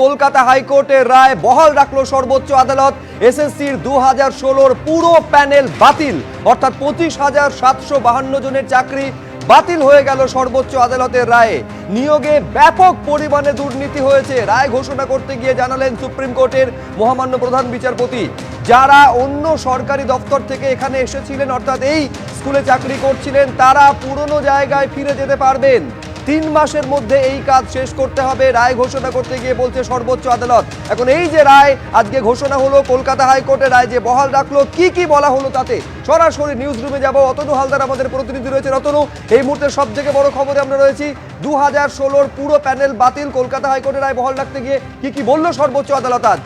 কলকাতা হাইকোর্টের রায় বহাল রাখলো সর্বোচ্চ আদালত। এসএসসির 2016 পুরো প্যানেল বাতিল, অর্থাৎ 25,752 জনের চাকরি বাতিল হয়ে গেল সর্বোচ্চ আদালতের রায়ে। নিয়োগে ব্যাপক পরিমাণে দুর্নীতি হয়েছে রায় ঘোষণা করতে গিয়ে জানালেন সুপ্রিম কোর্টের মহামান্য প্রধান বিচারপতি। যারা অন্য সরকারি দপ্তর থেকে এখানে এসেছিলেন, অর্থাৎ এই স্কুলে চাকরি করছিলেন, তারা পুরনো জায়গায় ফিরে যেতে পারবেন। 3 মাসের মধ্যে এই কাজ শেষ করতে হবে রায় ঘোষণা করতে গিয়ে বলছে সর্বোচ্চ আদালত। এখন এই যে রায় আজকে ঘোষণা হলো, কলকাতা হাইকোর্টের রায় যে বহাল রাখলো, কি বলা হলো তাতে সরাসরি নিউজ রুমে যাব। অতনু হালদার আমাদের প্রতিনিধি রয়েছে। অতনু, এই মুহূর্তে সব থেকে বড় খবরে আমরা রয়েছি। 2016 পুরো প্যানেল বাতিল, কলকাতা হাইকোর্টের রায় বহাল রাখতে গিয়ে কি বললো সর্বোচ্চ আদালত আজ?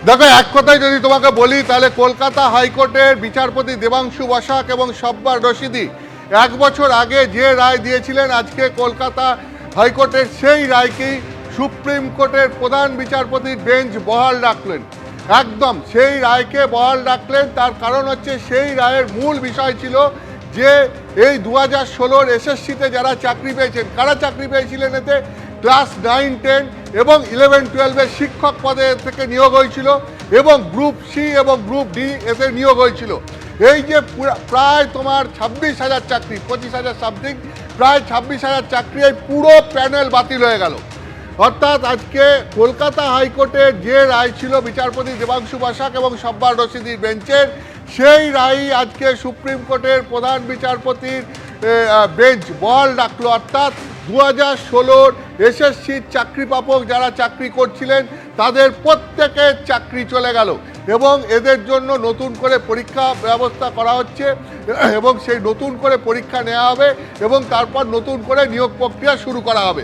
দেখো, এক কথায় যদি তোমাকে বলি, তাহলে কলকাতা হাইকোর্টের বিচারপতি দেবাংশু বসাক এবং সব্বার রশিদি 1 বছর আগে যে রায় দিয়েছিলেন, আজকে কলকাতা হাইকোর্টের সেই রায়কেই সুপ্রিম কোর্টের প্রধান বিচারপতির বেঞ্চ বহাল রাখলেন। একদম সেই রায়কে বহাল রাখলেন। তার কারণ হচ্ছে, সেই রায়ের মূল বিষয় ছিল যে এই 2016 এসএসসিতে যারা চাকরি পেয়েছেন, কারা চাকরি পেয়েছিলেন এতে? ক্লাস 9, 10 এবং 11, 12-এর শিক্ষক পদে থেকে নিয়োগ হয়েছিল এবং গ্রুপ সি এবং গ্রুপ ডি এতে নিয়োগ হয়েছিল। এই যে প্রায় তোমার 26,000 চাকরি, 25,000 সামথিং, প্রায় 26,000 চাকরি, এই পুরো প্যানেল বাতিল হয়ে গেল। অর্থাৎ আজকে কলকাতা হাইকোর্টের যে রায় ছিল বিচারপতি দেবাংশু বসাক এবং সব্বার রশিদির বেঞ্চের, সেই রায়ই আজকে সুপ্রিম কোর্টের প্রধান বিচারপতির বেঞ্চ বহাল রাখলো। অর্থাৎ 2016 এসএসসির চাকরি প্রাপক যারা চাকরি করছিলেন, তাদের প্রত্যেকের চাকরি চলে গেল এবং এদের জন্য নতুন করে পরীক্ষা ব্যবস্থা করা হচ্ছে এবং সেই নতুন করে পরীক্ষা নেওয়া হবে এবং তারপর নতুন করে নিয়োগ প্রক্রিয়া শুরু করা হবে।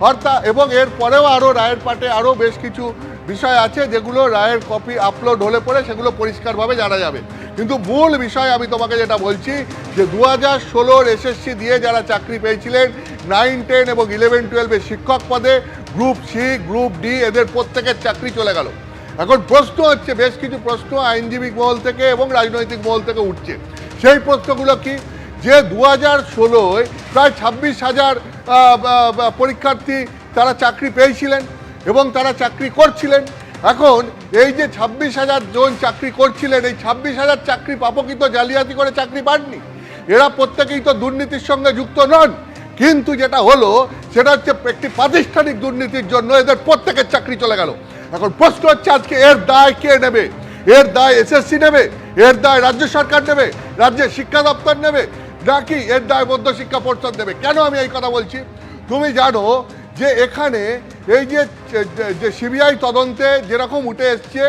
অর্থাৎ এবং এর পরেও আরও রায়ের পাটে আরও বেশ কিছু বিষয় আছে, যেগুলো রায়ের কপি আপলোড হলে পরে সেগুলো পরিষ্কারভাবে জানা যাবে। কিন্তু মূল বিষয় আমি তোমাকে যেটা বলছি, যে 2016 এসএসসি দিয়ে যারা চাকরি পেয়েছিলেন 9, 10 এবং 11, 12-এর শিক্ষক পদে, গ্রুপ সি, গ্রুপ ডি, এদের প্রত্যেকের চাকরি চলে গেল। এখন প্রশ্ন হচ্ছে, বেশ কিছু প্রশ্ন আইনজীবী মহল থেকে এবং রাজনৈতিক মহল থেকে উঠছে। সেই প্রশ্নগুলো কি? যে 2016-য় প্রায় 26,000 পরীক্ষার্থী তারা চাকরি পেয়েছিলেন এবং তারা চাকরি করছিলেন। এখন এই যে 26,000 জন চাকরি করছিলেন, এই 26,000 চাকরি প্রাপকই তো জালিয়াতি করে চাকরি পাননি। এরা প্রত্যেকেই তো দুর্নীতির সঙ্গে যুক্ত নন। কিন্তু যেটা হলো সেটা হচ্ছে, একটি প্রাতিষ্ঠানিক দুর্নীতির জন্য এদের প্রত্যেকের চাকরি চলে গেল। এখন প্রশ্ন হচ্ছে, আজকে এর দায় কে নেবে? এর দায় এসএসসি নেবে? এর দায় রাজ্য সরকার নেবে? রাজ্যের শিক্ষা দপ্তর নেবে? নাকি এর দায় মধ্যশিক্ষা পর্ষদ নেবে? কেন আমি এই কথা বলছি? তুমি জানো যে এখানে এই যে সিবিআই তদন্তে যেরকম উঠে এসছে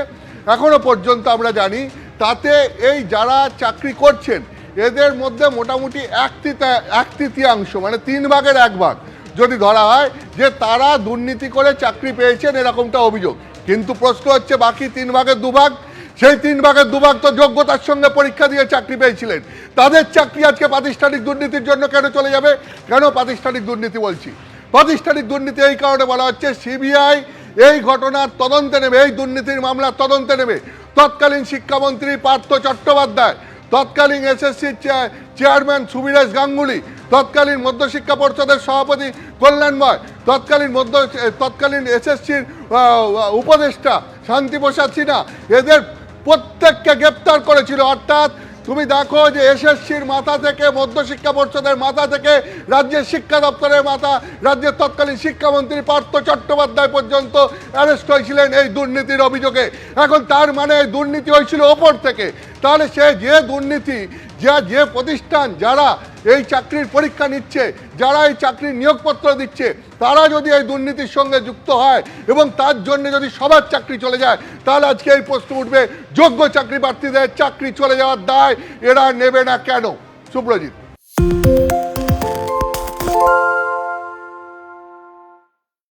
এখনো পর্যন্ত আমরা জানি, তাতে এই যারা চাকরি করছেন এদের মধ্যে মোটামুটি 1/3 মানে 3 ভাগের 1 ভাগ যদি ধরা হয় যে তারা দুর্নীতি করে চাকরি পেয়েছেন, এরকমটা অভিযোগ। কিন্তু প্রশ্ন হচ্ছে, বাকি 3 ভাগের 2 ভাগ, সেই 3 ভাগের 2 ভাগ তো যোগ্যতার সঙ্গে পরীক্ষা দিয়ে চাকরি পেয়েছিলেন। তাদের চাকরি আজকে প্রাতিষ্ঠানিক দুর্নীতির জন্য কেন চলে যাবে? কেন প্রাতিষ্ঠানিক দুর্নীতি বলছি? প্রাতিষ্ঠানিক দুর্নীতি এই কারণে বলা হচ্ছে, সিবিআই এই ঘটনার তদন্তে নেবে, এই দুর্নীতির মামলার তদন্তে নেবে। তৎকালীন শিক্ষামন্ত্রী পার্থ চট্টোপাধ্যায়, তৎকালীন এসএসসির চেয়ারম্যান সুবীরেশ গাঙ্গুলি, তৎকালীন মধ্যশিক্ষা পর্ষদের সভাপতি কল্যাণময়, তৎকালীন এসএসসির উপদেষ্টা শান্তিপ্রসাদ সিনহা, এদের প্রত্যেককে গ্রেপ্তার করেছিল। অর্থাৎ তুমি দেখো যে এসএসসির মাথা থেকে, মধ্যশিক্ষা পর্ষদের মাথা থেকে, রাজ্যের শিক্ষা দপ্তরের মাথা, রাজ্যের তৎকালীন শিক্ষামন্ত্রী পার্থ চট্টোপাধ্যায় পর্যন্ত অ্যারেস্ট হয়েছিলেন এই দুর্নীতির অভিযোগে। এখন তার মানে দুর্নীতি হয়েছিল ওপর থেকে। তাহলে সে যে দুর্নীতি, যে প্রতিষ্ঠান যারা এই চাকরির পরীক্ষা নিচ্ছে, যারা এই চাকরির নিয়োগপত্র দিচ্ছে, তারা যদি এই দুর্নীতির সঙ্গে যুক্ত হয় এবং তার জন্য যদি সবার চাকরি চলে যায়, তাহলে আজকে এই প্রশ্ন উঠবে, যোগ্য চাকরি প্রার্থীদের চাকরি চলে যাওয়ার দায় এরা নেবে না কেন? সুব্রজিৎ।